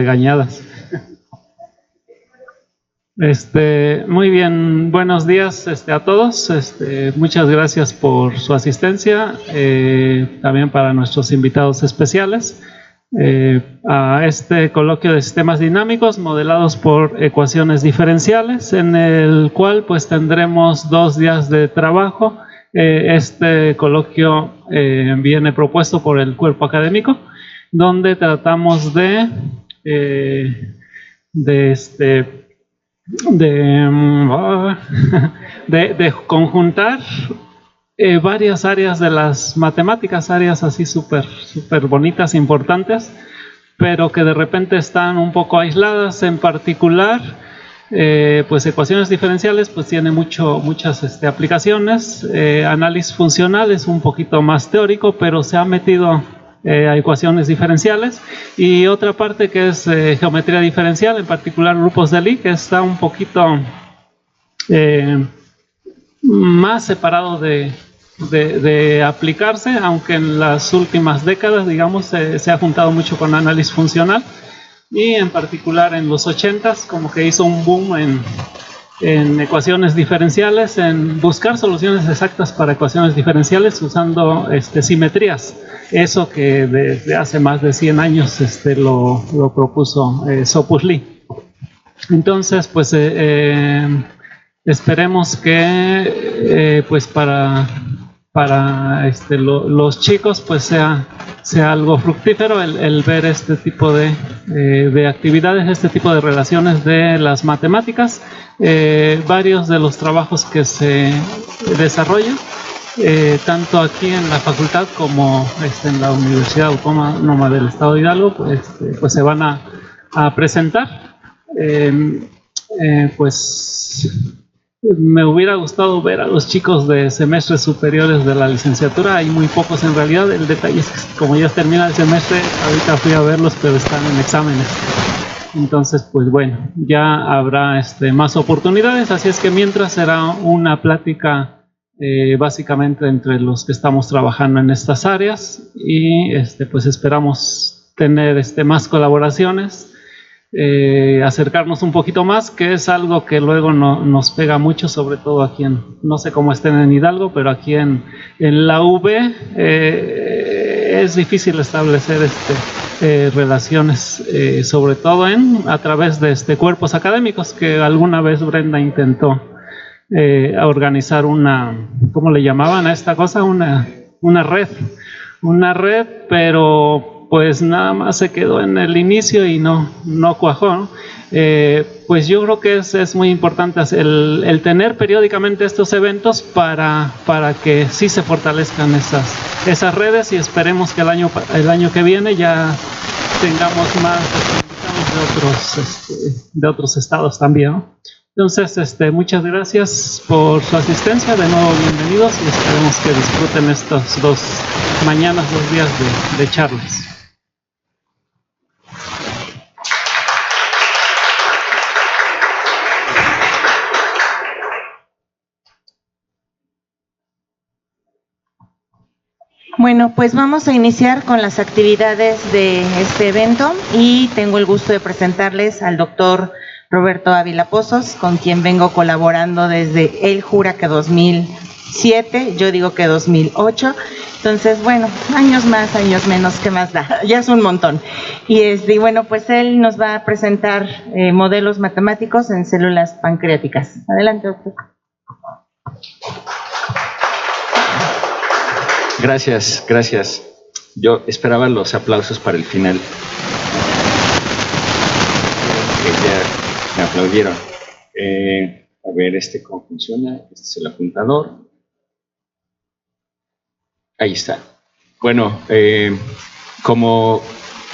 Regañadas. Muy bien, buenos días a todos. Muchas gracias por su asistencia, también para nuestros invitados especiales a este coloquio de sistemas dinámicos modelados por ecuaciones diferenciales, en el cual pues tendremos 2 días de trabajo. Este coloquio viene propuesto por el cuerpo académico, donde tratamos de conjuntar varias áreas de las matemáticas, áreas así súper bonitas, importantes, pero que de repente están un poco aisladas. En particular, pues ecuaciones diferenciales pues tiene muchas aplicaciones. Análisis funcional es un poquito más teórico, pero se ha metido a ecuaciones diferenciales, y otra parte que es geometría diferencial, en particular grupos de Lie, que está un poquito más separado de aplicarse, aunque en las últimas décadas, digamos, se ha juntado mucho con análisis funcional, y en particular en los 80s como que hizo un boom en ecuaciones diferenciales, en buscar soluciones exactas para ecuaciones diferenciales usando simetrías. Eso que desde hace más de 100 años lo propuso Sopus-Lie. Entonces, pues esperemos que pues para los chicos pues sea algo fructífero el ver este tipo de actividades, este tipo de relaciones de las matemáticas. Varios de los trabajos que se desarrollan tanto aquí en la facultad como en la Universidad Autónoma del Estado de Hidalgo, pues se van a presentar. Pues me hubiera gustado ver a los chicos de semestres superiores de la licenciatura. Hay muy pocos en realidad. El detalle es que como ya termina el semestre, ahorita fui a verlos, pero están en exámenes. Entonces, pues bueno, ya habrá más oportunidades. Así es que mientras será una plática básicamente entre los que estamos trabajando en estas áreas, y pues esperamos tener más colaboraciones. Acercarnos un poquito más, que es algo que luego nos pega mucho, sobre todo aquí no sé cómo estén en Hidalgo, pero aquí en la UV es difícil establecer relaciones, sobre todo a través de cuerpos académicos, que alguna vez Brenda intentó organizar ¿cómo le llamaban a esta cosa? Una red, pero pues nada más se quedó en el inicio y no cuajó, ¿no? Pues yo creo que es muy importante el tener periódicamente estos eventos para que sí se fortalezcan esas redes, y esperemos que el año que viene ya tengamos más de otros estados también, ¿no? Entonces, muchas gracias por su asistencia. De nuevo, bienvenidos, y esperemos que disfruten estos 2 días de charlas. Bueno, pues vamos a iniciar con las actividades de este evento, y tengo el gusto de presentarles al doctor Roberto Ávila Pozos, con quien vengo colaborando desde, él jura que 2007, yo digo que 2008, entonces bueno, años más, años menos, ¿qué más da? Ya es un montón. Y bueno, pues él nos va a presentar modelos matemáticos en células pancreáticas. Adelante, doctor. Gracias. Yo esperaba los aplausos para el final. Ya me aplaudieron. A ver, cómo funciona. Este es el apuntador. Ahí está. Bueno, como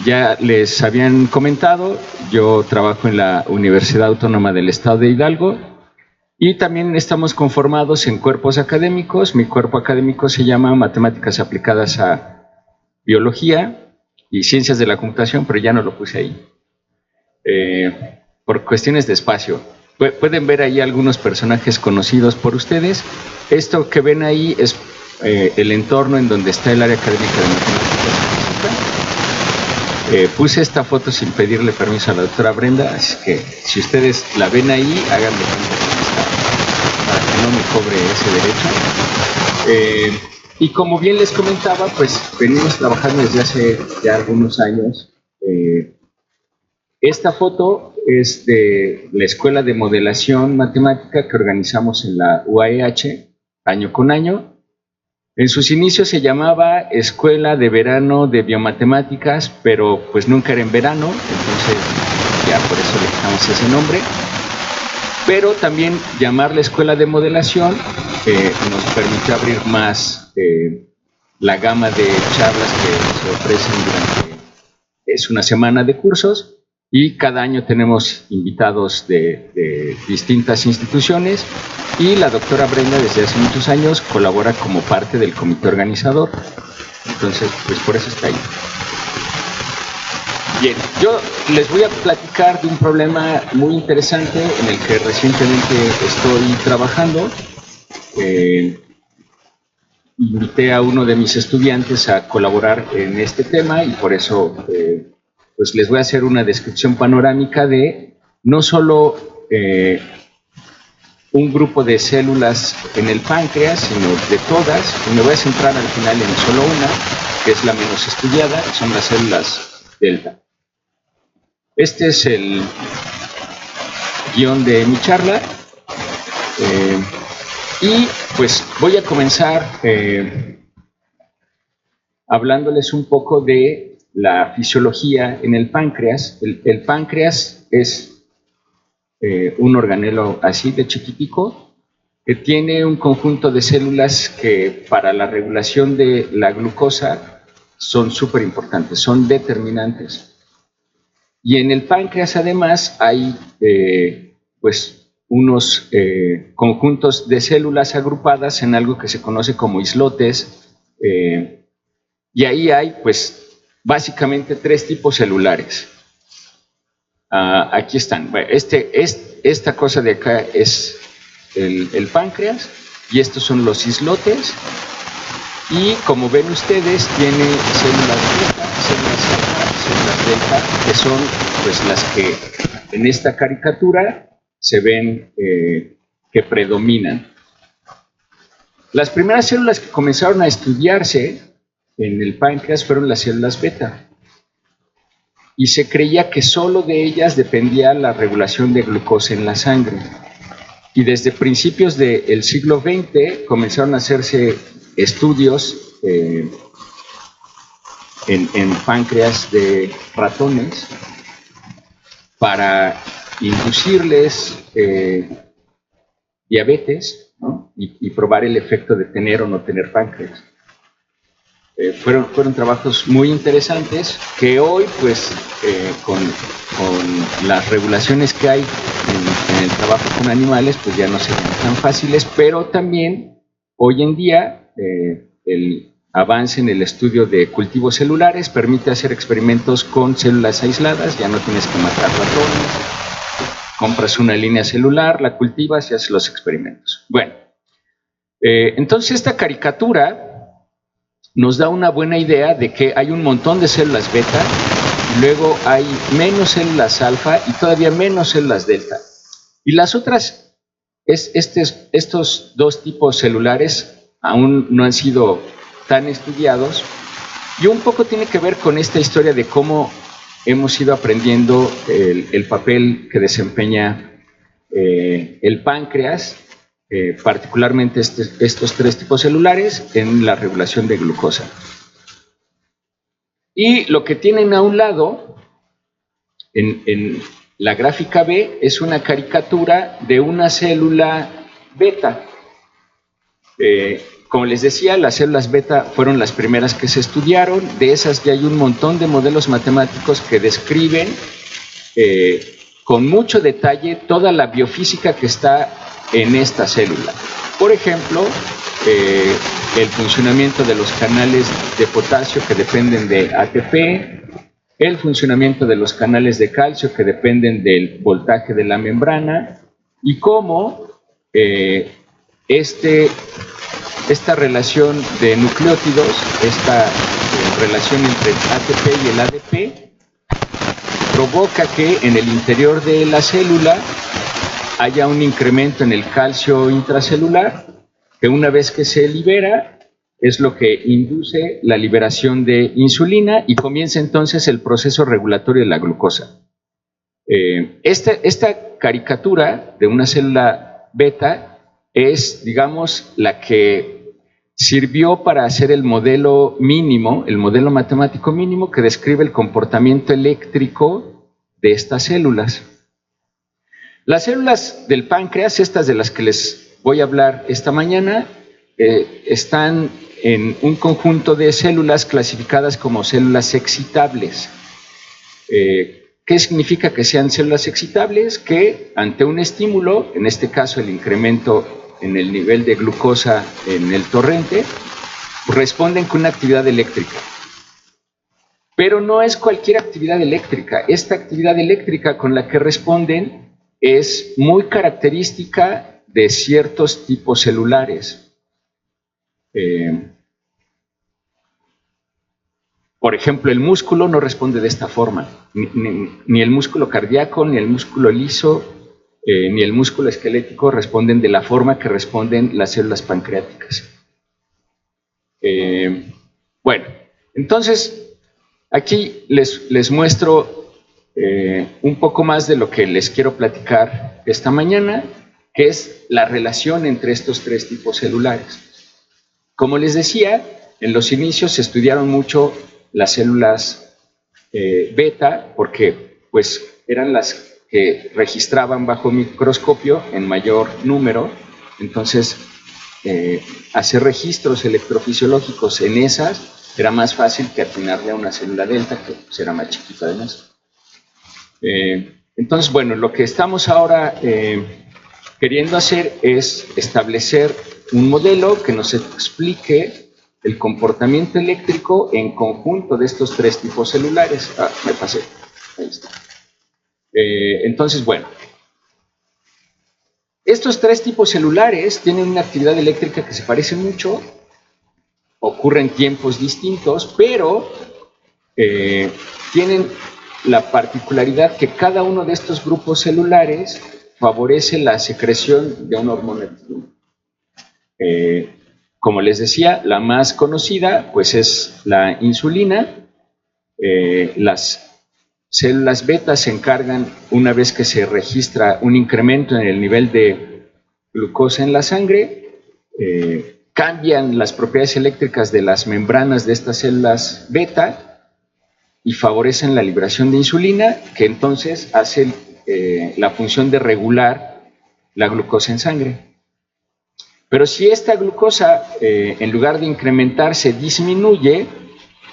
ya les habían comentado, yo trabajo en la Universidad Autónoma del Estado de Hidalgo, y también estamos conformados en cuerpos académicos. Mi cuerpo académico se llama Matemáticas Aplicadas a Biología y Ciencias de la Computación, pero ya no lo puse ahí por cuestiones de espacio. Pueden ver ahí algunos personajes conocidos por ustedes. Esto que ven ahí es el entorno en donde está el área académica de matemáticas y física. Puse esta foto sin pedirle permiso a la doctora Brenda, así que si ustedes la ven ahí, háganle cuenta que está, para que no me cobre ese derecho. Y como bien les comentaba, pues venimos trabajando desde hace ya algunos años. Esta foto es de la Escuela de Modelación Matemática que organizamos en la UAEH año con año. En sus inicios se llamaba Escuela de Verano de Biomatemáticas, pero pues nunca era en verano, entonces ya por eso le dejamos ese nombre. Pero también llamarla Escuela de Modelación nos permitió abrir más la gama de charlas que se ofrecen durante una semana de cursos, y cada año tenemos invitados de distintas instituciones, y la doctora Brenda desde hace muchos años colabora como parte del comité organizador. Entonces, pues por eso está ahí. Bien, yo les voy a platicar de un problema muy interesante en el que recientemente estoy trabajando. Invité a uno de mis estudiantes a colaborar en este tema y por eso pues les voy a hacer una descripción panorámica de no solo un grupo de células en el páncreas, sino de todas, y me voy a centrar al final en solo una, que es la menos estudiada, son las células delta. Este es el guión de mi charla, y pues voy a comenzar hablándoles un poco de la fisiología en el páncreas. El páncreas es un organelo así de chiquitico, que tiene un conjunto de células que para la regulación de la glucosa son súper importantes, son determinantes. Y en el páncreas además hay pues unos conjuntos de células agrupadas en algo que se conoce como islotes, y ahí hay pues básicamente tres tipos celulares. Aquí están. Esta cosa de acá es el páncreas, y estos son los islotes, y como ven ustedes tiene células beta, células alfa, células delta, que son pues las que en esta caricatura se ven que predominan. Las primeras células que comenzaron a estudiarse en el páncreas fueron las células beta, y se creía que solo de ellas dependía la regulación de glucosa en la sangre. Y desde principios del siglo XX comenzaron a hacerse estudios en páncreas de ratones para inducirles diabetes, ¿no? y probar el efecto de tener o no tener páncreas. Fueron trabajos muy interesantes que hoy, pues, con las regulaciones que hay en el trabajo con animales, pues ya no serían tan fáciles, pero también hoy en día el avance en el estudio de cultivos celulares permite hacer experimentos con células aisladas, ya no tienes que matar ratones, compras una línea celular, la cultivas y haces los experimentos. Bueno, entonces esta caricatura nos da una buena idea de que hay un montón de células beta, y luego hay menos células alfa y todavía menos células delta. Y las otras, estos dos tipos celulares aún no han sido tan estudiados, y un poco tiene que ver con esta historia de cómo hemos ido aprendiendo el papel que desempeña el páncreas, particularmente estos tres tipos celulares, en la regulación de glucosa. Y lo que tienen a un lado, en la gráfica B, es una caricatura de una célula beta. Como les decía, las células beta fueron las primeras que se estudiaron. De esas ya hay un montón de modelos matemáticos que describen con mucho detalle toda la biofísica que está en esta célula. Por ejemplo, el funcionamiento de los canales de potasio que dependen de ATP, el funcionamiento de los canales de calcio que dependen del voltaje de la membrana, y cómo esta relación de nucleótidos, esta relación entre el ATP y el ADP, provoca que en el interior de la célula haya un incremento en el calcio intracelular, que una vez que se libera es lo que induce la liberación de insulina y comienza entonces el proceso regulatorio de la glucosa. Esta caricatura de una célula beta es, digamos, la que sirvió para hacer el modelo mínimo, el modelo matemático mínimo que describe el comportamiento eléctrico de estas células. Las células del páncreas, estas de las que les voy a hablar esta mañana, están en un conjunto de células clasificadas como células excitables. ¿Qué significa que sean células excitables? Que ante un estímulo, en este caso el incremento en el nivel de glucosa en el torrente, responden con una actividad eléctrica. Pero no es cualquier actividad eléctrica. Esta actividad eléctrica con la que responden es muy característica de ciertos tipos celulares. Por ejemplo, el músculo no responde de esta forma, ni el músculo cardíaco, ni el músculo liso, ni el músculo esquelético responden de la forma que responden las células pancreáticas. Bueno, entonces, aquí les muestro un poco más de lo que les quiero platicar esta mañana, que es la relación entre estos tres tipos celulares. Como les decía, en los inicios se estudiaron mucho las células beta, porque pues eran las que registraban bajo microscopio en mayor número. Entonces, hacer registros electrofisiológicos en esas era más fácil que atinarle a una célula delta, que pues, era más chiquita además. Entonces, bueno, lo que estamos ahora queriendo hacer es establecer un modelo que nos explique el comportamiento eléctrico en conjunto de estos tres tipos celulares. Me pasé. Ahí está. Entonces, bueno, estos tres tipos celulares tienen una actividad eléctrica que se parece mucho, ocurre en tiempos distintos, pero tienen la particularidad que cada uno de estos grupos celulares favorece la secreción de una hormona distinta. Como les decía, la más conocida pues es la insulina. Las células beta se encargan, una vez que se registra un incremento en el nivel de glucosa en la sangre, cambian las propiedades eléctricas de las membranas de estas células beta y favorecen la liberación de insulina, que entonces hace la función de regular la glucosa en sangre. Pero si esta glucosa, en lugar de incrementarse, disminuye,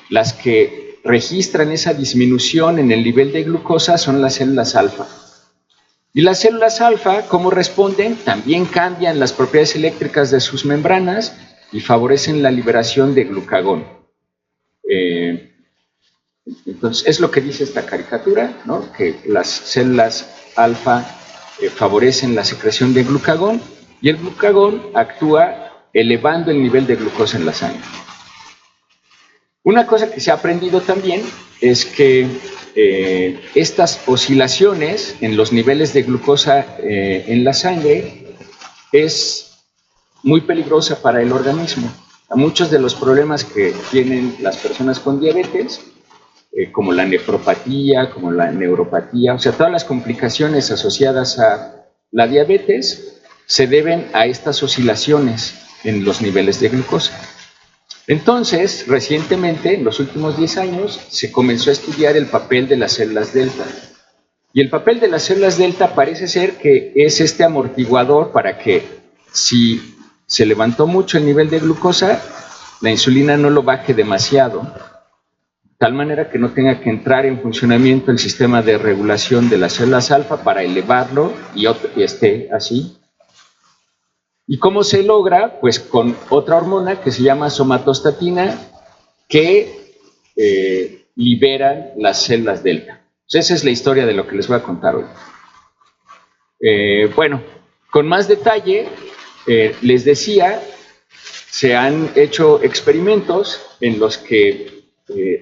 las que registran esa disminución en el nivel de glucosa son las células alfa. Y las células alfa, ¿cómo responden? También cambian las propiedades eléctricas de sus membranas y favorecen la liberación de glucagón. Entonces, es lo que dice esta caricatura, ¿no? Que las células alfa favorecen la secreción de glucagón y el glucagón actúa elevando el nivel de glucosa en la sangre. Una cosa que se ha aprendido también es que estas oscilaciones en los niveles de glucosa en la sangre es muy peligrosa para el organismo. Muchos de los problemas que tienen las personas con diabetes, como la nefropatía, como la neuropatía, o sea, todas las complicaciones asociadas a la diabetes se deben a estas oscilaciones en los niveles de glucosa. Entonces, recientemente, en los últimos 10 años, se comenzó a estudiar el papel de las células delta. Y el papel de las células delta parece ser que es este amortiguador para que si se levantó mucho el nivel de glucosa, la insulina no lo baje demasiado, de tal manera que no tenga que entrar en funcionamiento el sistema de regulación de las células alfa para elevarlo y esté así. ¿Y cómo se logra? Pues con otra hormona que se llama somatostatina, que liberan las células delta. Entonces, esa es la historia de lo que les voy a contar hoy. Bueno, con más detalle, les decía, se han hecho experimentos en los que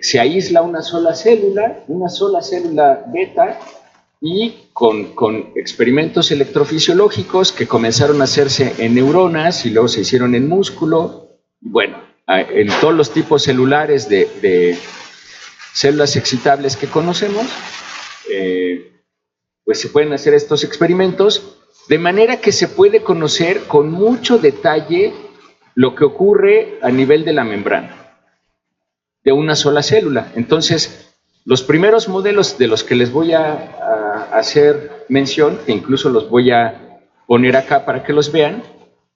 se aísla una sola célula beta, y con experimentos electrofisiológicos que comenzaron a hacerse en neuronas y luego se hicieron en músculo, bueno, en todos los tipos celulares de células excitables que conocemos, pues se pueden hacer estos experimentos, de manera que se puede conocer con mucho detalle lo que ocurre a nivel de la membrana de una sola célula. Entonces, los primeros modelos de los que les voy a hacer mención, que incluso los voy a poner acá para que los vean,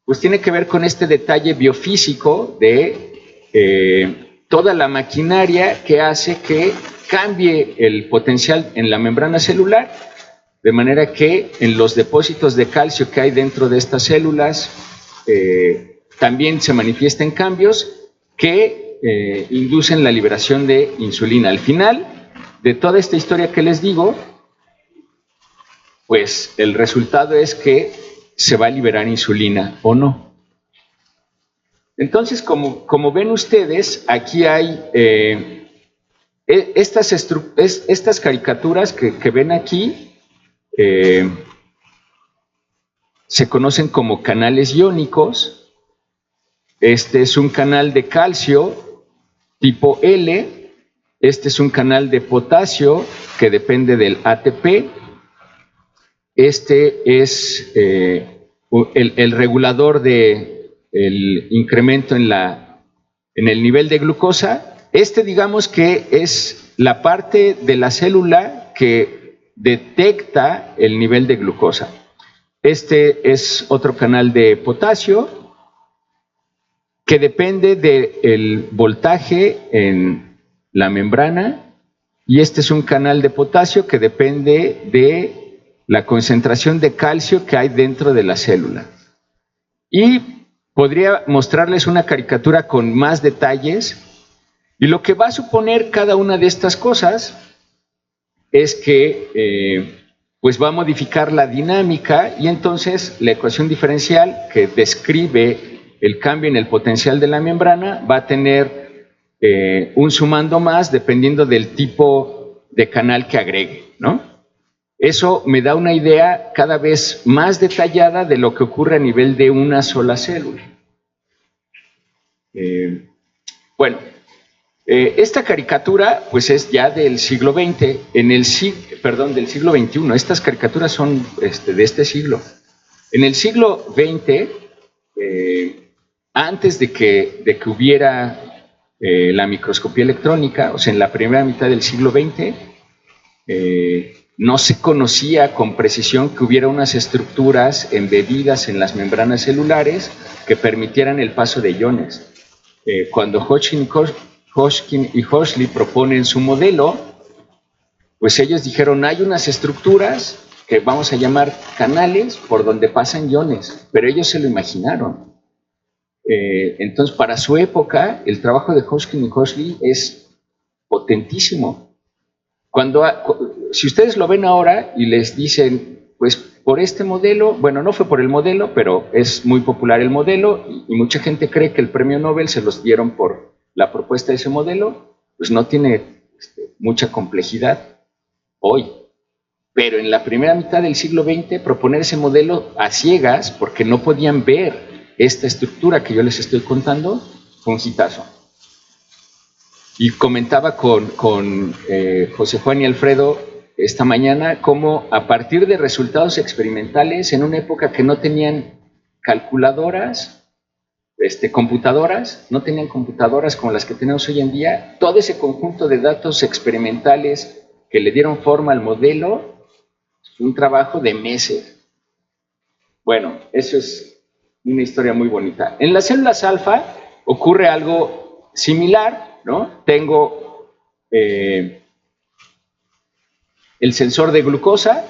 pues tiene que ver con este detalle biofísico de toda la maquinaria que hace que cambie el potencial en la membrana celular, de manera que en los depósitos de calcio que hay dentro de estas células también se manifiesten cambios que inducen la liberación de insulina. Al final de toda esta historia que les digo, pues el resultado es que se va a liberar insulina o no. Entonces, como ven ustedes, aquí hay estas caricaturas que ven aquí, se conocen como canales iónicos. Este es un canal de calcio tipo L, este es un canal de potasio que depende del ATP, este es el regulador del incremento en el nivel de glucosa. Este, digamos que es la parte de la célula que detecta el nivel de glucosa. Este es otro canal de potasio que depende del voltaje en la membrana, y este es un canal de potasio que depende de la concentración de calcio que hay dentro de la célula. Y podría mostrarles una caricatura con más detalles, y lo que va a suponer cada una de estas cosas es que pues va a modificar la dinámica, y entonces la ecuación diferencial que describe el cambio en el potencial de la membrana va a tener un sumando más dependiendo del tipo de canal que agregue, ¿no? Eso me da una idea cada vez más detallada de lo que ocurre a nivel de una sola célula. Bueno, esta caricatura pues es ya del siglo XX, del siglo XXI. Estas caricaturas son de este siglo. En el siglo XX, antes de que hubiera la microscopía electrónica, o sea, en la primera mitad del siglo XX, no se conocía con precisión que hubiera unas estructuras embebidas en las membranas celulares que permitieran el paso de iones. Cuando Hodgkin y Horsley proponen su modelo, pues ellos dijeron, hay unas estructuras que vamos a llamar canales por donde pasan iones, pero ellos se lo imaginaron. Entonces, para su época, el trabajo de Hodgkin y Horsley es potentísimo. Si ustedes lo ven ahora y les dicen, pues por este modelo, bueno, no fue por el modelo, pero es muy popular el modelo, y mucha gente cree que el premio Nobel se los dieron por la propuesta de ese modelo, pues no tiene mucha complejidad hoy. Pero en la primera mitad del siglo XX, proponer ese modelo a ciegas, porque no podían ver esta estructura que yo les estoy contando, fue un hitazo. Y comentaba con José Juan y Alfredo esta mañana cómo a partir de resultados experimentales en una época que no tenían calculadoras, computadoras, no tenían computadoras como las que tenemos hoy en día, todo ese conjunto de datos experimentales que le dieron forma al modelo, un trabajo de meses. Bueno, eso es una historia muy bonita. En las células alfa ocurre algo similar, ¿no? Tengo el sensor de glucosa.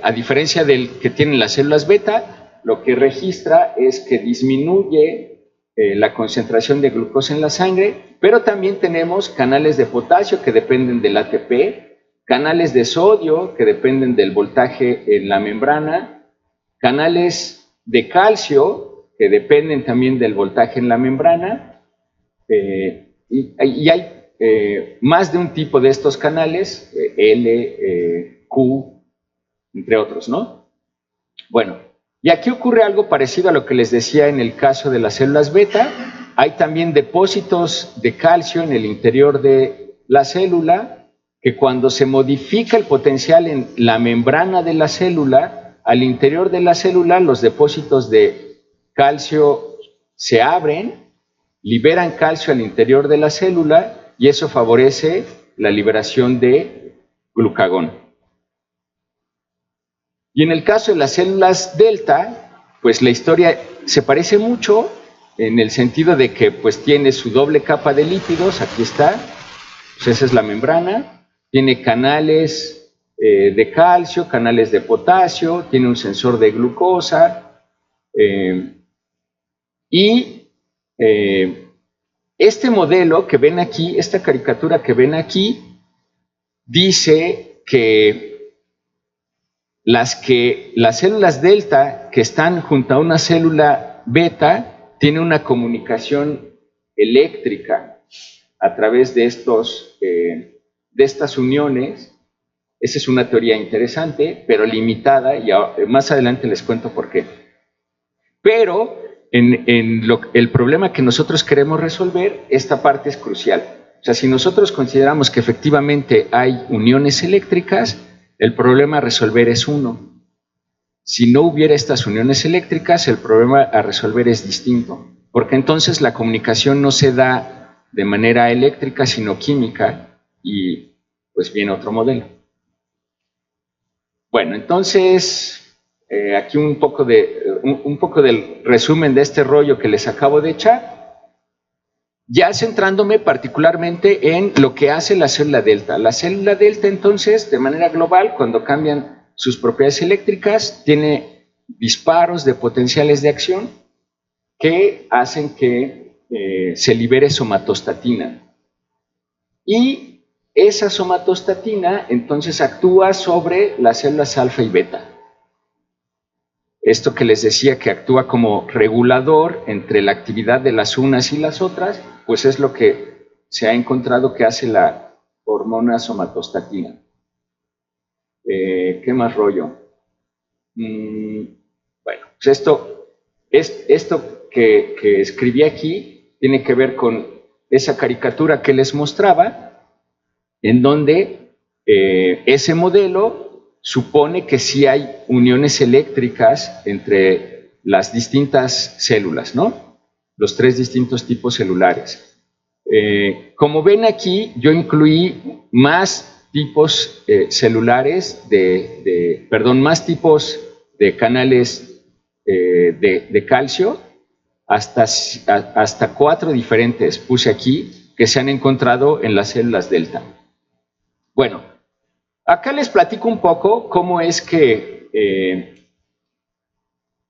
A diferencia del que tienen las células beta, lo que registra es que disminuye la concentración de glucosa en la sangre, pero también tenemos canales de potasio que dependen del ATP, canales de sodio que dependen del voltaje en la membrana, canales de calcio que dependen también del voltaje en la membrana, y hay más de un tipo de estos canales, L, Q, entre otros, ¿no? Bueno, y aquí ocurre algo parecido a lo que les decía en el caso de las células beta. Hay también depósitos de calcio en el interior de la célula, que cuando se modifica el potencial en la membrana de la célula, al interior de la célula los depósitos de calcio se abren, liberan calcio al interior de la célula y eso favorece la liberación de glucagón. Y en el caso de las células delta, pues la historia se parece mucho en el sentido de que pues tiene su doble capa de lípidos, aquí está, pues esa es la membrana, tiene canales de calcio, canales de potasio, tiene un sensor de glucosa este modelo que ven aquí, esta caricatura que ven aquí, dice que las células delta que están junto a una célula beta tienen una comunicación eléctrica a través de estas uniones. Esa es una teoría interesante, pero limitada, y más adelante les cuento por qué. Pero el problema que nosotros queremos resolver, esta parte es crucial. O sea, si nosotros consideramos que efectivamente hay uniones eléctricas, el problema a resolver es uno. Si no hubiera estas uniones eléctricas, el problema a resolver es distinto, porque entonces la comunicación no se da de manera eléctrica, sino química, y pues viene otro modelo. Bueno, entonces, aquí un poco del resumen de este rollo que les acabo de echar. Ya centrándome particularmente en lo que hace la célula delta. La célula delta, entonces, de manera global, cuando cambian sus propiedades eléctricas, tiene disparos de potenciales de acción que hacen que se libere somatostatina. Y esa somatostatina, entonces, actúa sobre las células alfa y beta. Esto que les decía que actúa como regulador entre la actividad de las unas y las otras, pues es lo que se ha encontrado que hace la hormona somatostatina. ¿Qué más rollo? Bueno, pues esto que escribí aquí tiene que ver con esa caricatura que les mostraba, en donde ese modelo supone que sí hay uniones eléctricas entre las distintas células, ¿no? Los tres distintos tipos celulares. Como ven aquí, yo incluí más tipos celulares más tipos de canales de calcio, hasta 4 diferentes puse aquí que se han encontrado en las células delta. Bueno, acá les platico un poco cómo es que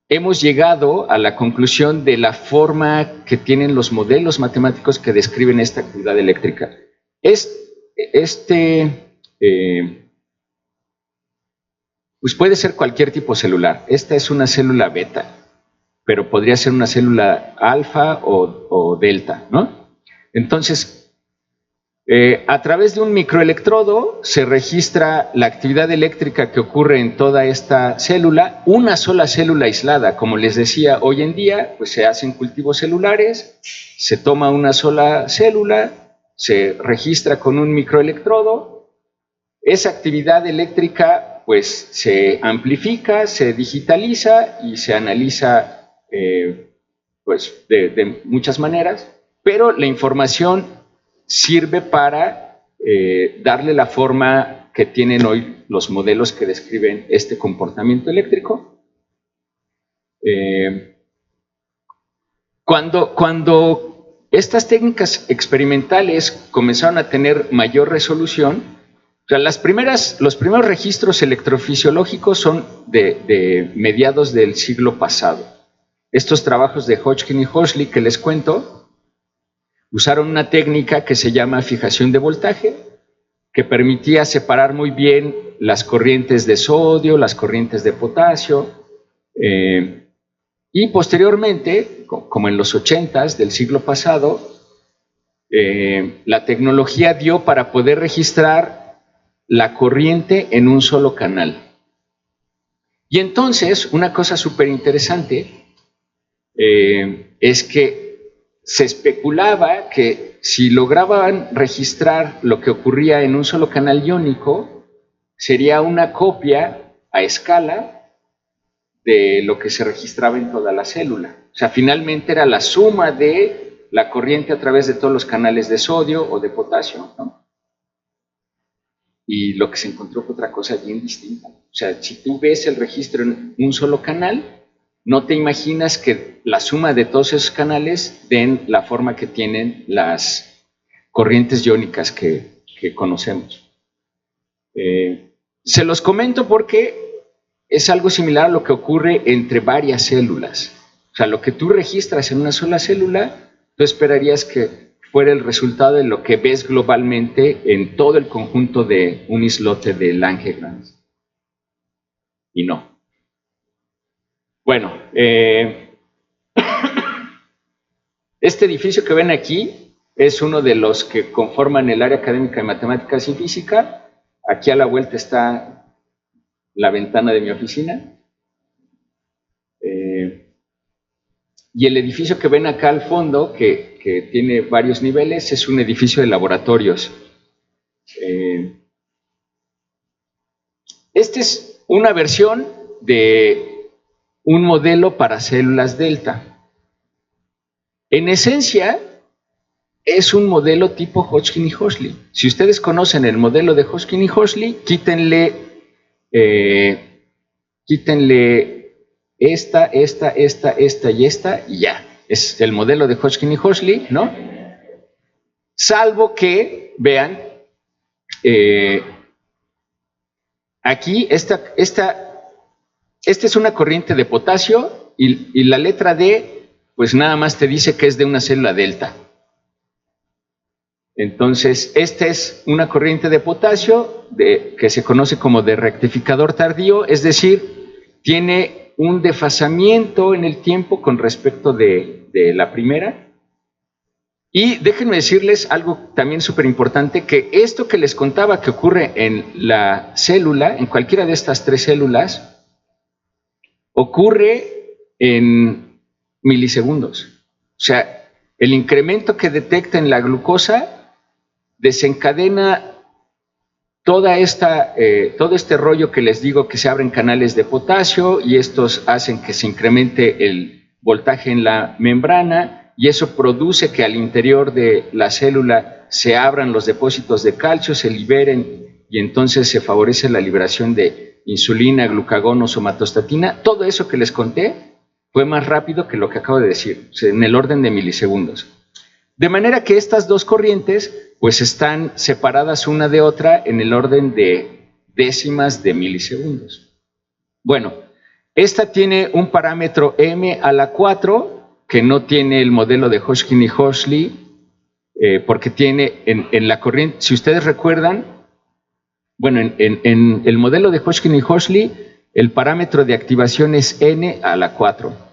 hemos llegado a la conclusión de la forma que tienen los modelos matemáticos que describen esta actividad eléctrica. Pues puede ser cualquier tipo celular. Esta es una célula beta, pero podría ser una célula alfa o delta, ¿no? Entonces, a través de un microelectrodo se registra la actividad eléctrica que ocurre en toda esta célula, una sola célula aislada. Como les decía, hoy en día pues se hacen cultivos celulares, se toma una sola célula, se registra con un microelectrodo, esa actividad eléctrica pues se amplifica, se digitaliza y se analiza pues de muchas maneras, pero la información sirve para darle la forma que tienen hoy los modelos que describen este comportamiento eléctrico. Cuando estas técnicas experimentales comenzaron a tener mayor resolución, o sea, los primeros registros electrofisiológicos son de mediados del siglo pasado. Estos trabajos de Hodgkin y Horsley que les cuento, usaron una técnica que se llama fijación de voltaje, que permitía separar muy bien las corrientes de sodio, las corrientes de potasio, y posteriormente, como en los 80s del siglo pasado, la tecnología dio para poder registrar la corriente en un solo canal. Y entonces, una cosa súper interesante es que se especulaba que si lograban registrar lo que ocurría en un solo canal iónico, sería una copia a escala de lo que se registraba en toda la célula. O sea, finalmente era la suma de la corriente a través de todos los canales de sodio o de potasio, ¿no? Y lo que se encontró fue otra cosa bien distinta. O sea, si tú ves el registro en un solo canal, no te imaginas que la suma de todos esos canales den la forma que tienen las corrientes iónicas que conocemos. Se los comento porque es algo similar a lo que ocurre entre varias células. O sea, lo que tú registras en una sola célula, tú esperarías que fuera el resultado de lo que ves globalmente en todo el conjunto de un islote de Langerhans. Y no. Bueno, este edificio que ven aquí es uno de los que conforman el área académica de matemáticas y física. Aquí a la vuelta está la ventana de mi oficina. Y el edificio que ven acá al fondo, que tiene varios niveles, es un edificio de laboratorios. Esta es una versión de un modelo para células delta. En esencia, es un modelo tipo Hodgkin y Huxley. Si ustedes conocen el modelo de Hodgkin y Huxley, quítenle esta y esta, y ya. Es el modelo de Hodgkin y Huxley, ¿no? Salvo que, vean, aquí esta es una corriente de potasio y la letra D, pues nada más te dice que es de una célula delta. Entonces, esta es una corriente de potasio que se conoce como de rectificador tardío, es decir, tiene un desfasamiento en el tiempo con respecto de la primera. Y déjenme decirles algo también súper importante, que esto que les contaba que ocurre en la célula, en cualquiera de estas tres células, ocurre en milisegundos. O sea, el incremento que detecta en la glucosa desencadena todo este rollo que les digo, que se abren canales de potasio y estos hacen que se incremente el voltaje en la membrana y eso produce que al interior de la célula se abran los depósitos de calcio, se liberen y entonces se favorece la liberación de insulina, glucagón o somatostatina. Todo eso que les conté fue más rápido que lo que acabo de decir, o sea, en el orden de milisegundos. De manera que estas dos corrientes pues están separadas una de otra en el orden de décimas de milisegundos. Bueno, esta tiene un parámetro m a la 4 que no tiene el modelo de Hodgkin y Huxley porque tiene en la corriente, si ustedes recuerdan, bueno, en el modelo de Hodgkin y Huxley el parámetro de activación es n a la 4.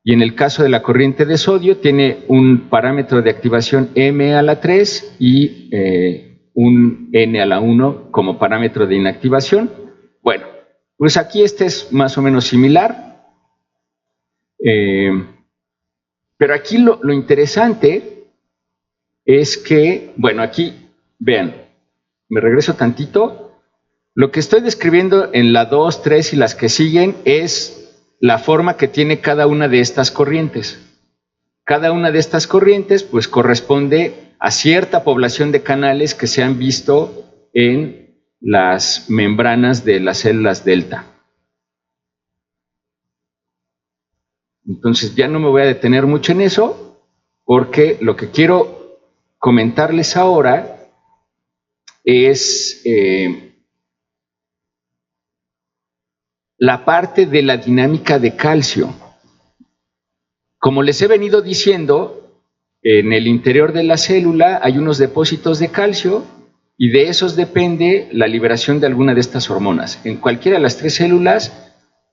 Y en el caso de la corriente de sodio tiene un parámetro de activación m a la 3 y un n a la 1 como parámetro de inactivación. Bueno, pues aquí este es más o menos similar. Pero aquí lo interesante es que, bueno, aquí, vean, me regreso tantito. Lo que estoy describiendo en la 2, 3 y las que siguen es la forma que tiene cada una de estas corrientes. Cada una de estas corrientes pues corresponde a cierta población de canales que se han visto en las membranas de las células delta. Entonces ya no me voy a detener mucho en eso porque lo que quiero comentarles ahora es la parte de la dinámica de calcio. Como les he venido diciendo, en el interior de la célula hay unos depósitos de calcio y de esos depende la liberación de alguna de estas hormonas. En cualquiera de las tres células,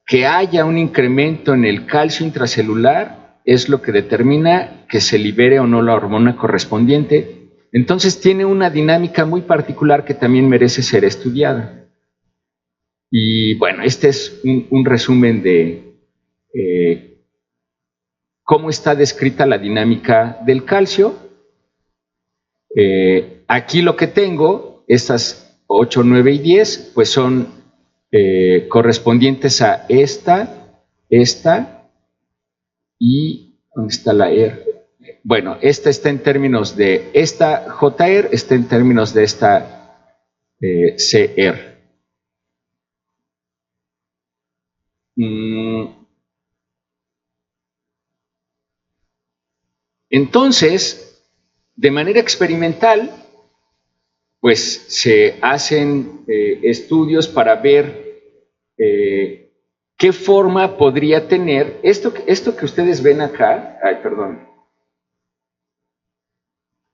que haya un incremento en el calcio intracelular es lo que determina que se libere o no la hormona correspondiente Entonces tiene una dinámica muy particular que también merece ser estudiada. Y bueno, este es un resumen de cómo está descrita la dinámica del calcio. Aquí lo que tengo, estas 8, 9 y 10, pues son correspondientes a esta y ¿dónde está la R? Bueno, esta está en términos de esta JR, está en términos de esta CR. Entonces, de manera experimental, pues se hacen estudios para ver qué forma podría tener esto que ustedes ven acá. Ay, perdón.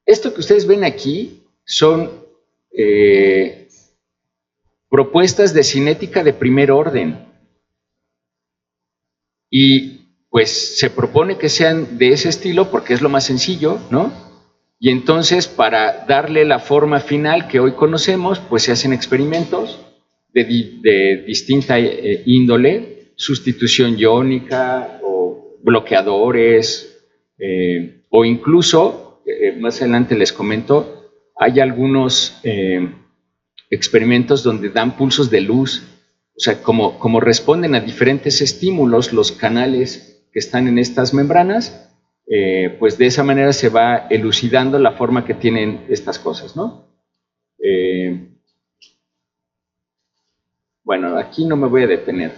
Esto que ustedes ven aquí son propuestas de cinética de primer orden. Y pues se propone que sean de ese estilo porque es lo más sencillo, ¿no? Y entonces para darle la forma final que hoy conocemos, pues se hacen experimentos de distinta índole, sustitución iónica o bloqueadores, o incluso, más adelante les comento, hay algunos experimentos donde dan pulsos de luz. O sea, como responden a diferentes estímulos los canales que están en estas membranas, pues de esa manera se va elucidando la forma que tienen estas cosas, ¿no? Bueno, aquí no me voy a detener.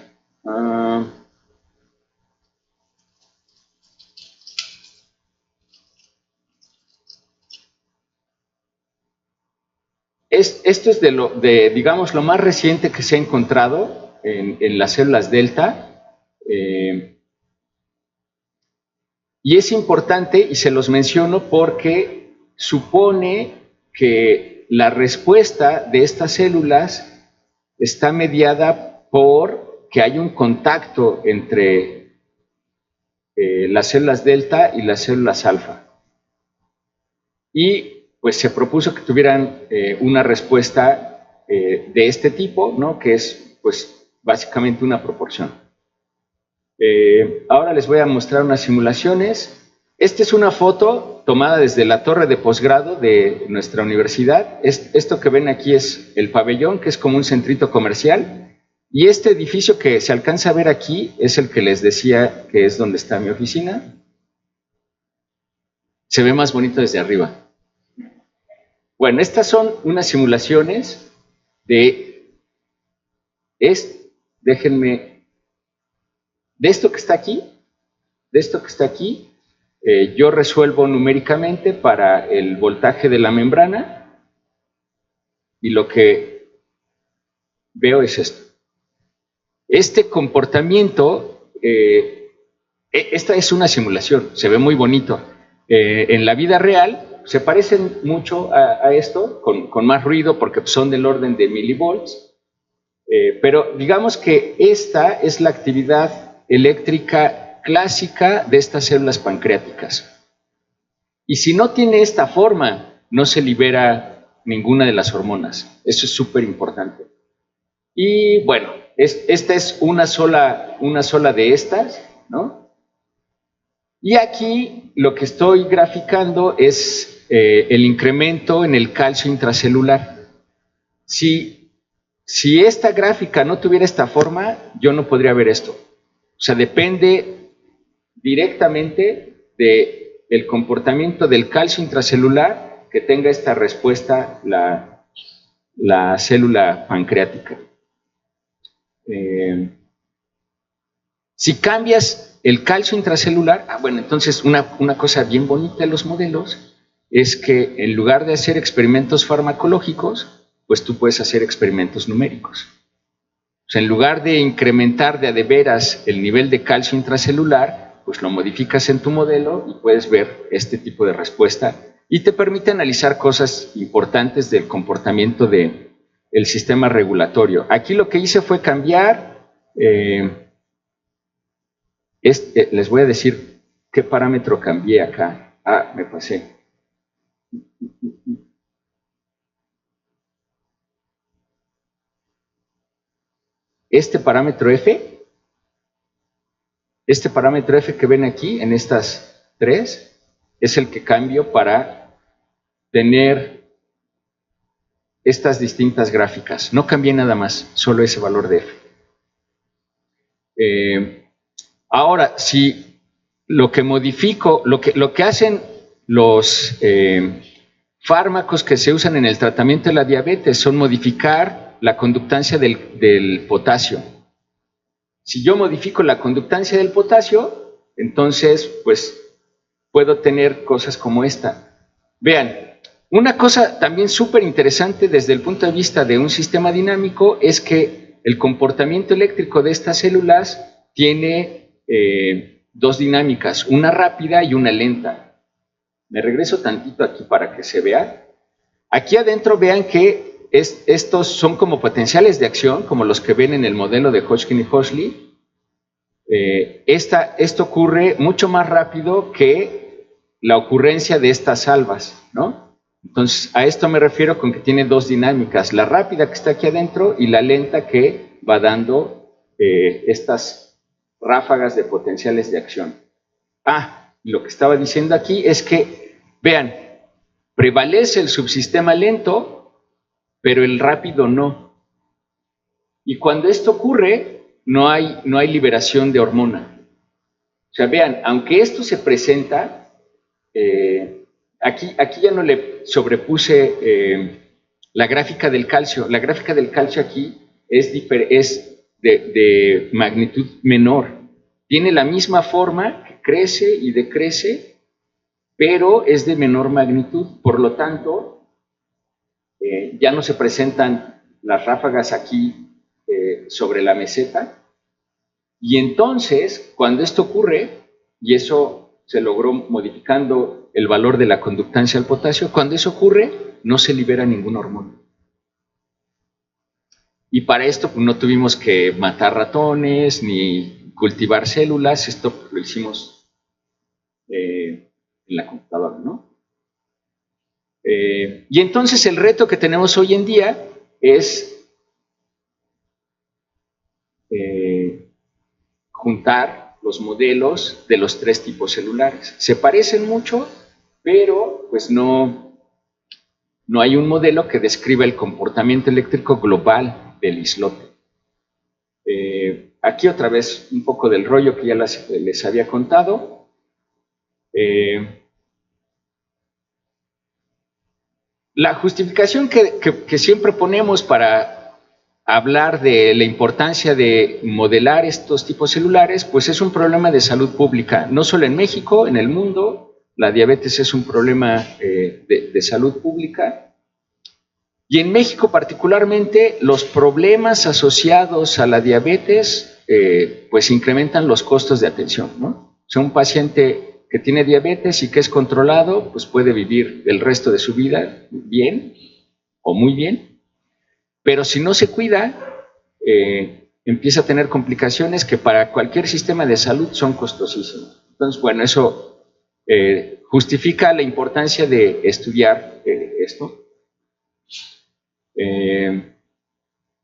Esto es digamos, lo más reciente que se ha encontrado en las células delta. Y es importante, y se los menciono porque supone que la respuesta de estas células está mediada por que hay un contacto entre las células delta y las células alfa. Y pues se propuso que tuvieran una respuesta de este tipo, ¿no? Que es pues básicamente una proporción. Ahora les voy a mostrar unas simulaciones. Esta es una foto tomada desde la torre de posgrado de nuestra universidad. Esto que ven aquí es el pabellón, que es como un centrito comercial. Y este edificio que se alcanza a ver aquí es el que les decía que es donde está mi oficina. Se ve más bonito desde arriba. Bueno, estas son unas simulaciones déjenme, de esto que está aquí, yo resuelvo numéricamente para el voltaje de la membrana y lo que veo es esto. Este comportamiento, esta es una simulación, se ve muy bonito. En la vida real se parecen mucho a esto, con más ruido porque son del orden de milivolts, pero digamos que esta es la actividad eléctrica clásica de estas células pancreáticas. Y si no tiene esta forma, no se libera ninguna de las hormonas. Eso es súper importante. Y bueno, esta es una sola de estas, ¿no? Y aquí lo que estoy graficando es el incremento en el calcio intracelular. Si esta gráfica no tuviera esta forma, yo no podría ver esto. O sea, depende directamente del comportamiento del calcio intracelular que tenga esta respuesta la célula pancreática. Si cambias el calcio intracelular, bueno, entonces una cosa bien bonita de los modelos es que en lugar de hacer experimentos farmacológicos, pues tú puedes hacer experimentos numéricos. O sea, en lugar de incrementar de veras el nivel de calcio intracelular, pues lo modificas en tu modelo y puedes ver este tipo de respuesta y te permite analizar cosas importantes del comportamiento del sistema regulatorio. Aquí lo que hice fue cambiar, les voy a decir qué parámetro cambié acá. Me pasé. Este parámetro F que ven aquí en estas tres es el que cambio para tener estas distintas gráficas. No cambié nada más, solo ese valor de F. Ahora, si lo que modifico, lo que hacen los fármacos que se usan en el tratamiento de la diabetes son modificar la conductancia del potasio. Si yo modifico la conductancia del potasio, entonces, pues, puedo tener cosas como esta. Vean, una cosa también súper interesante desde el punto de vista de un sistema dinámico es que el comportamiento eléctrico de estas células tiene dos dinámicas, una rápida y una lenta. Me regreso tantito aquí para que se vea. Aquí adentro vean que estos son como potenciales de acción, como los que ven en el modelo de Hodgkin y Horsley. Esto ocurre mucho más rápido que la ocurrencia de estas salvas, ¿no? Entonces, a esto me refiero con que tiene dos dinámicas, la rápida que está aquí adentro y la lenta que va dando estas ráfagas de potenciales de acción. Lo que estaba diciendo aquí es que, vean, prevalece el subsistema lento, pero el rápido no. Y cuando esto ocurre, no hay liberación de hormona. O sea, vean, aunque esto se presenta, aquí ya no le sobrepuse la gráfica del calcio. La gráfica del calcio aquí es de magnitud menor. Tiene la misma forma, que crece y decrece, pero es de menor magnitud. Por lo tanto, ya no se presentan las ráfagas aquí sobre la meseta. Y entonces, cuando esto ocurre, y eso se logró modificando el valor de la conductancia al potasio, cuando eso ocurre, no se libera ninguna hormona. Y para esto pues, no tuvimos que matar ratones ni cultivar células, esto lo hicimos en la computadora, ¿no? Y entonces el reto que tenemos hoy en día es juntar los modelos de los tres tipos celulares. Se parecen mucho, pero pues no hay un modelo que describa el comportamiento eléctrico global del islote. Aquí otra vez un poco del rollo que ya les había contado. La justificación que siempre ponemos para hablar de la importancia de modelar estos tipos celulares, pues es un problema de salud pública, no solo en México, en el mundo. La diabetes es un problema de salud pública. Y en México particularmente, los problemas asociados a la diabetes, pues incrementan los costos de atención, ¿no? O sea, un paciente que tiene diabetes y que es controlado, pues puede vivir el resto de su vida bien o muy bien. Pero si no se cuida, empieza a tener complicaciones que para cualquier sistema de salud son costosísimas. Entonces, bueno, eso justifica la importancia de estudiar esto.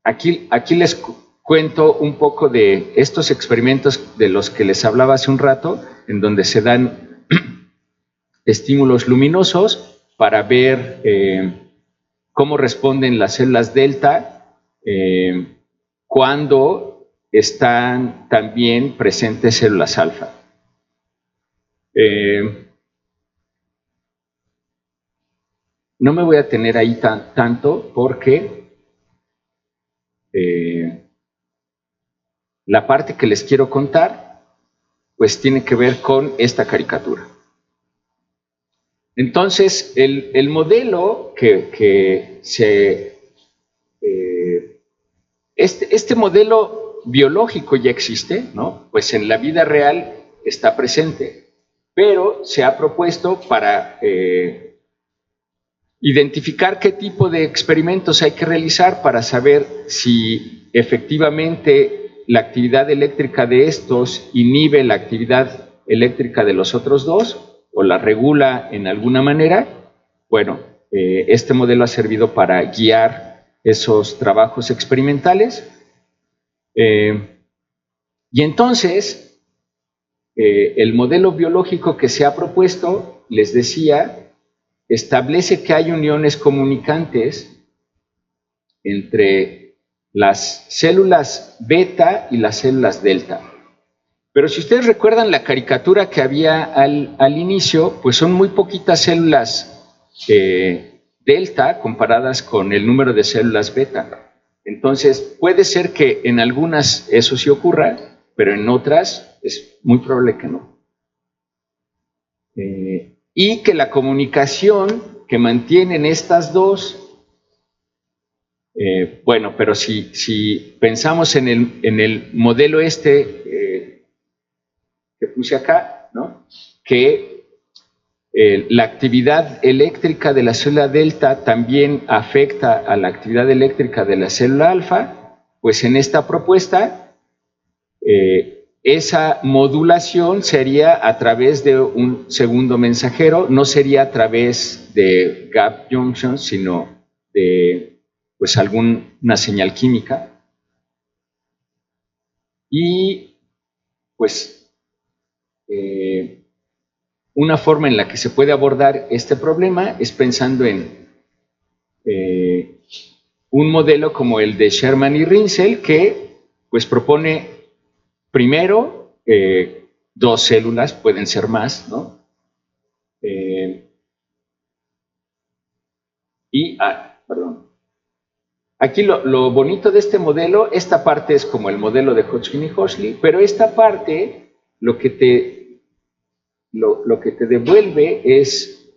Aquí les cuento un poco de estos experimentos de los que les hablaba hace un rato, en donde se dan estímulos luminosos para ver cómo responden las células delta cuando están también presentes células alfa. No me voy a tener ahí tanto porque la parte que les quiero contar pues tiene que ver con esta caricatura. Entonces, el modelo que se... Este modelo biológico ya existe, ¿no? Pues en la vida real está presente, pero se ha propuesto para identificar qué tipo de experimentos hay que realizar para saber si efectivamente la actividad eléctrica de estos inhibe la actividad eléctrica de los otros dos o la regula en alguna manera. bueno, este modelo ha servido para guiar esos trabajos experimentales. Y entonces, el modelo biológico que se ha propuesto, les decía, establece que hay uniones comunicantes entre las células beta y las células delta. Pero si ustedes recuerdan la caricatura que había al inicio, pues son muy poquitas células delta comparadas con el número de células beta. Entonces, puede ser que en algunas eso sí ocurra, pero en otras es muy probable que no. Y que la comunicación que mantienen estas dos, bueno, pero si pensamos en el modelo que puse acá, ¿no? Que la actividad eléctrica de la célula delta también afecta a la actividad eléctrica de la célula alfa, pues en esta propuesta esa modulación sería a través de un segundo mensajero, no sería a través de gap junctions, sino de pues alguna señal química. Y pues una forma en la que se puede abordar este problema es pensando en un modelo como el de Sherman y Rinzel, que pues propone primero dos células, pueden ser más, ¿no? Perdón. Aquí lo bonito de este modelo, esta parte es como el modelo de Hodgkin y Horsley, pero esta parte lo que te devuelve es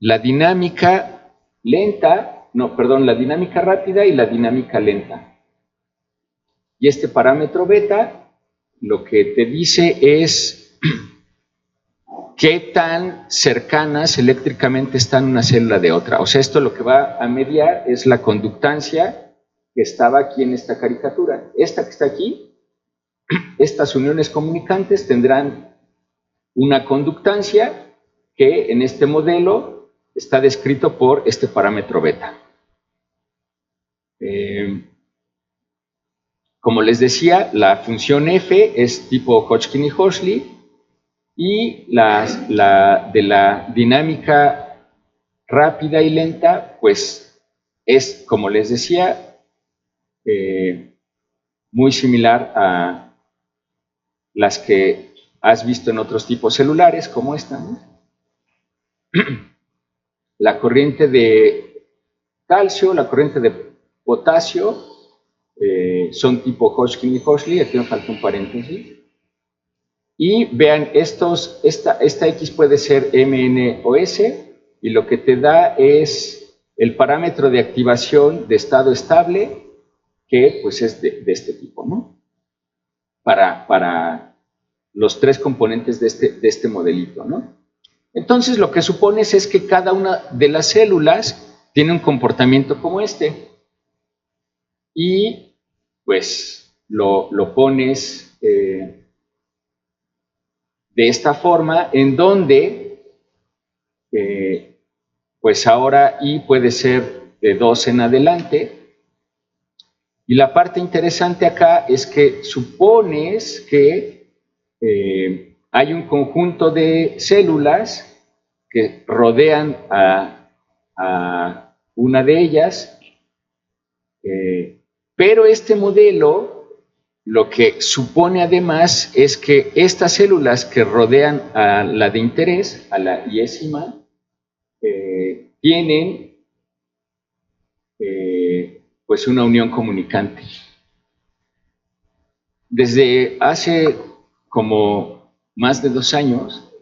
la dinámica la dinámica rápida y la dinámica lenta. Y este parámetro beta lo que te dice es qué tan cercanas eléctricamente están una célula de otra. O sea, esto lo que va a mediar es la conductancia que estaba aquí en esta caricatura. Esta que está aquí, estas uniones comunicantes tendrán una conductancia que en este modelo está descrito por este parámetro beta. Como les decía, la función f es tipo Hodgkin y Horsley, y la de la dinámica rápida y lenta, pues es, como les decía, muy similar a las que has visto en otros tipos celulares, como esta, ¿no? La corriente de calcio, la corriente de potasio, son tipo Hodgkin y Horsley, aquí me falta un paréntesis. Y vean, esta X puede ser MN o S, y lo que te da es el parámetro de activación de estado estable, que pues es de este tipo, ¿no? Para los tres componentes de este modelito, ¿no? Entonces, lo que supones es que cada una de las células tiene un comportamiento como este. Y, pues, lo pones de esta forma, en donde, pues, ahora I puede ser de 2 en adelante. Y la parte interesante acá es que supones que hay un conjunto de células que rodean a una de ellas, pero este modelo lo que supone además es que estas células que rodean a la de interés, a la iésima, tienen pues una unión comunicante. Desde hace como más de 2 años,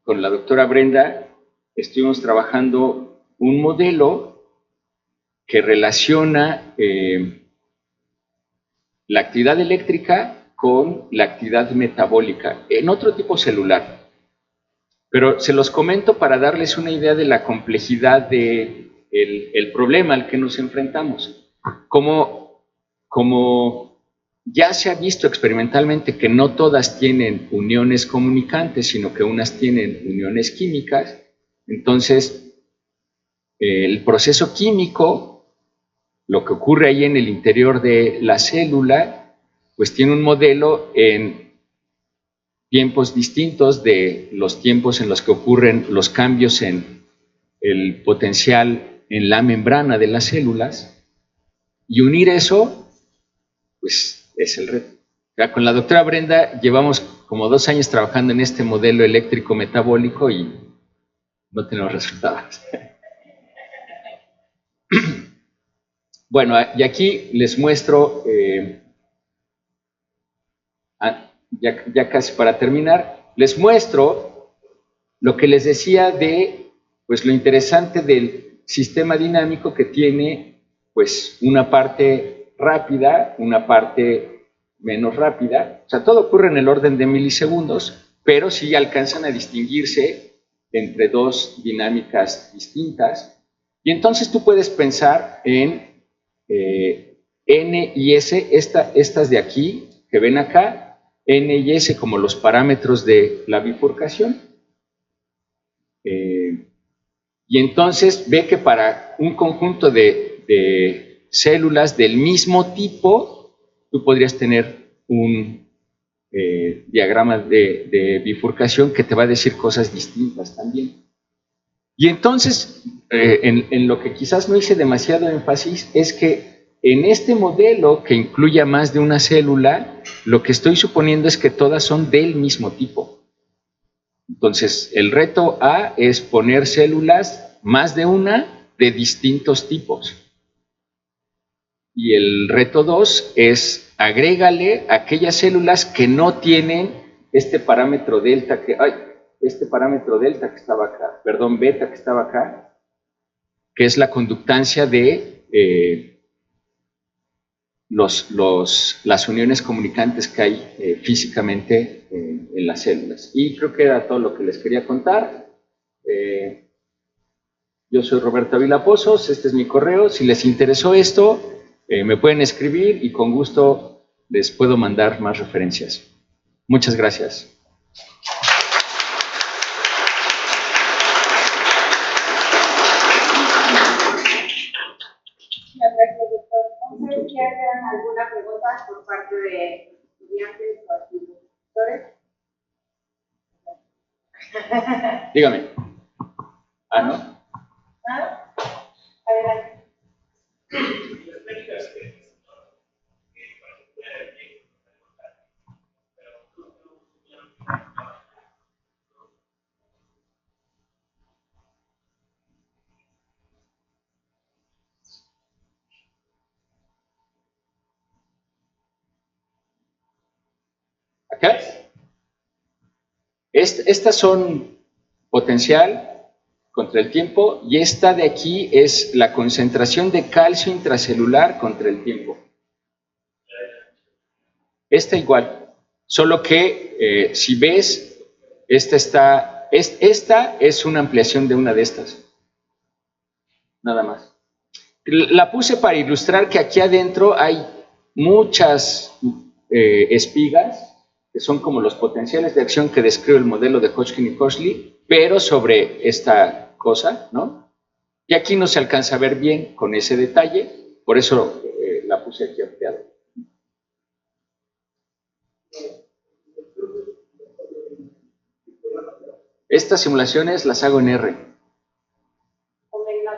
con la doctora Brenda, estuvimos trabajando un modelo que relaciona la actividad eléctrica con la actividad metabólica en otro tipo celular. Pero se los comento para darles una idea de la complejidad del problema al que nos enfrentamos. Como ya se ha visto experimentalmente que no todas tienen uniones comunicantes, sino que unas tienen uniones químicas, Entonces, el proceso químico, lo que ocurre ahí en el interior de la célula, pues tiene un modelo en tiempos distintos de los tiempos en los que ocurren los cambios en el potencial en la membrana de las células, y unir eso, pues es el reto. Ya con la doctora Brenda llevamos como 2 años trabajando en este modelo eléctrico metabólico y no tenemos resultados. Bueno, y aquí les muestro, ya casi para terminar, les muestro lo que les decía de, pues lo interesante del sistema dinámico que tiene, pues una parte rápida, una parte menos rápida, o sea, todo ocurre en el orden de milisegundos, pero sí alcanzan a distinguirse entre 2 dinámicas distintas, y entonces tú puedes pensar en N y S, estas de aquí, que ven acá, N y S como los parámetros de la bifurcación. Y entonces ve que para un conjunto de células del mismo tipo, tú podrías tener un diagrama de bifurcación que te va a decir cosas distintas también. Y entonces, en lo que quizás no hice demasiado énfasis, es que en este modelo que incluya más de una célula, lo que estoy suponiendo es que todas son del mismo tipo. Entonces, el reto A es poner células, más de una, de distintos tipos. Y el reto 2 es agrégale aquellas células que no tienen este parámetro delta este parámetro delta que estaba acá, perdón, beta que estaba acá, que es la conductancia de las uniones comunicantes que hay físicamente en las células. Y creo que era todo lo que les quería contar. Yo soy Roberto Ávila Pozos, este es mi correo. Si les interesó esto, me pueden escribir y con gusto les puedo mandar más referencias. Muchas gracias. No sé si hagan alguna pregunta por parte de estudiantes o profesores. Dígame. ¿No? Adelante. ¿Acá? Estas son potencial contra el tiempo y esta de aquí es la concentración de calcio intracelular contra el tiempo. Esta igual, solo que si ves, esta es una ampliación de una de estas. Nada más. La puse para ilustrar que aquí adentro hay muchas espigas que son como los potenciales de acción que describe el modelo de Hodgkin y Koszli, pero sobre esta cosa, ¿no? Y aquí no se alcanza a ver bien con ese detalle, por eso la puse aquí ampliada. Estas simulaciones las hago en R.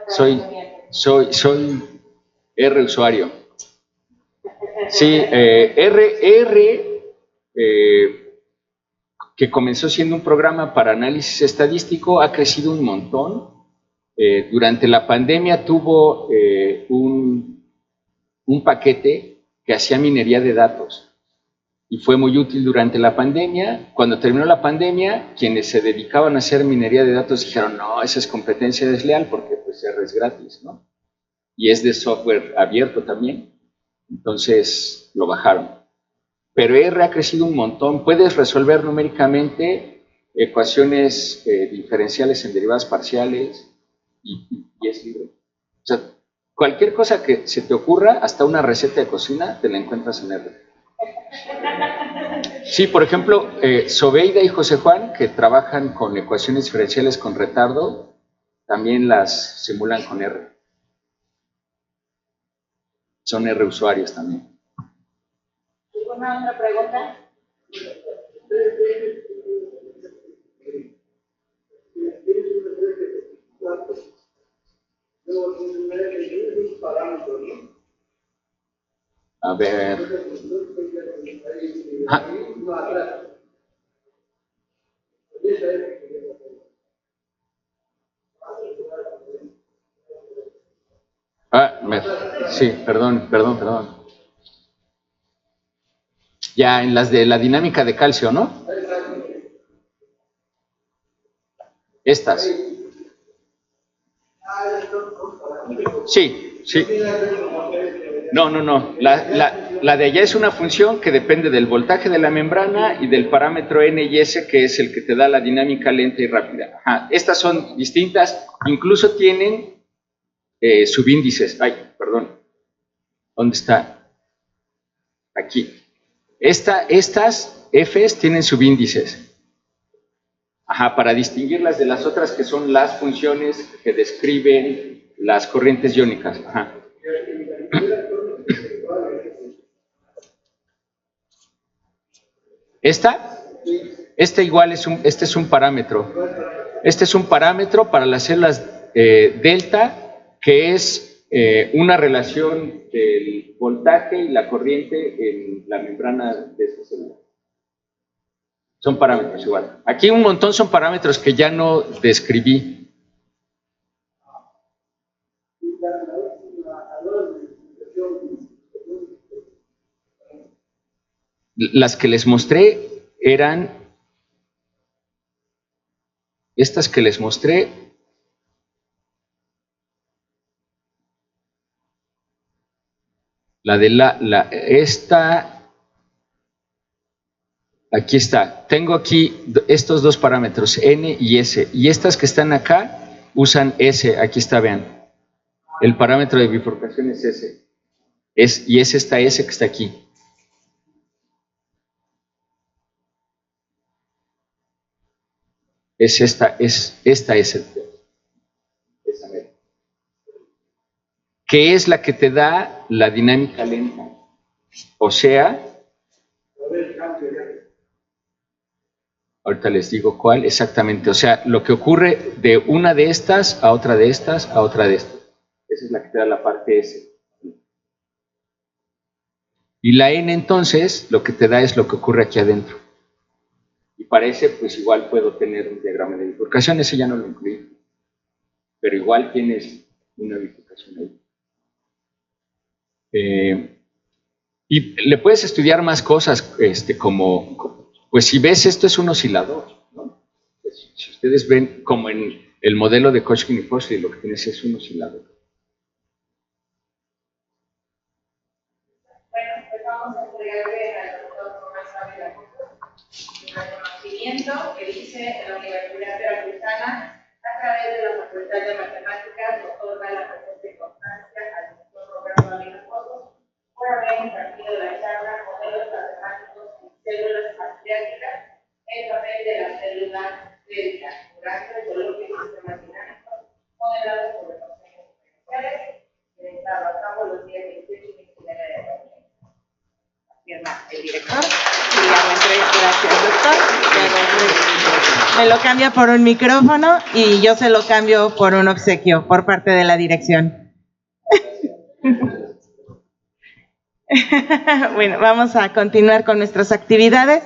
Soy R usuario. Sí, que comenzó siendo un programa para análisis estadístico, ha crecido un montón. Durante la pandemia tuvo un paquete que hacía minería de datos y fue muy útil durante la pandemia. Cuando terminó la pandemia, quienes se dedicaban a hacer minería de datos dijeron, no, esa es competencia desleal porque pues R es gratis, ¿no? Y es de software abierto también. Entonces lo bajaron. Pero R ha crecido un montón. Puedes resolver numéricamente ecuaciones diferenciales en derivadas parciales y es libre. O sea, cualquier cosa que se te ocurra, hasta una receta de cocina, te la encuentras en R. Sí, por ejemplo, Sobeida y José Juan, que trabajan con ecuaciones diferenciales con retardo, también las simulan con R. Son R usuarios también. ¿Alguna otra pregunta? A ver. Sí, perdón. Ya en las de la dinámica de calcio, ¿no? Estas. Sí. No. La de allá es una función que depende del voltaje de la membrana y del parámetro N y S, que es el que te da la dinámica lenta y rápida. Estas son distintas, incluso tienen subíndices. ¿Dónde está? Aquí. Estas Fs tienen subíndices. Para distinguirlas de las otras que son las funciones que describen las corrientes iónicas. Esta igual este es un parámetro. Este es un parámetro para las células delta, que es una relación del voltaje y la corriente en la membrana de esta célula. Son parámetros igual. Aquí un montón son parámetros que ya no describí. Las que les mostré eran estas que les mostré. Aquí está. Tengo aquí estos dos parámetros, N y S. Y estas que están acá usan S. Aquí está, vean. El parámetro de bifurcación es S. Y es esta S que está aquí. Es esta S. Que es la que te da la dinámica lenta. O sea, ahorita les digo cuál exactamente. O sea, lo que ocurre de una de estas a otra de estas a otra de estas. Esa es la que te da la parte S. Y la N entonces lo que te da es lo que ocurre aquí adentro. Y para ese pues igual puedo tener un diagrama de bifurcación, ese ya no lo incluí. Pero igual tienes una bifurcación ahí. Y le puedes estudiar más cosas, como, pues si ves, esto es un oscilador, ¿no? Pues, si ustedes ven como en el modelo de Hodgkin y Foster, lo que tienes es un oscilador. Bueno, pues vamos a entregarle al doctor Tomás Ávila un reconocimiento que dice en la Universidad Veracruzana, a través de la Facultad de Matemáticas, otorga la presente constancia al doctor Roberto Ávila por haber impartido la charla Modelos Matemáticos en Células Pancreáticas en papel de las células delta, durante el coloquio de sistemas dinámicos, modelados por los procesos diferenciales, llevado a cabo los días 28 y 29 de abril. Firma el director. Gracias, doctor. Me lo cambia por un micrófono y yo se lo cambio por un obsequio por parte de la dirección. Bueno, vamos a continuar con nuestras actividades.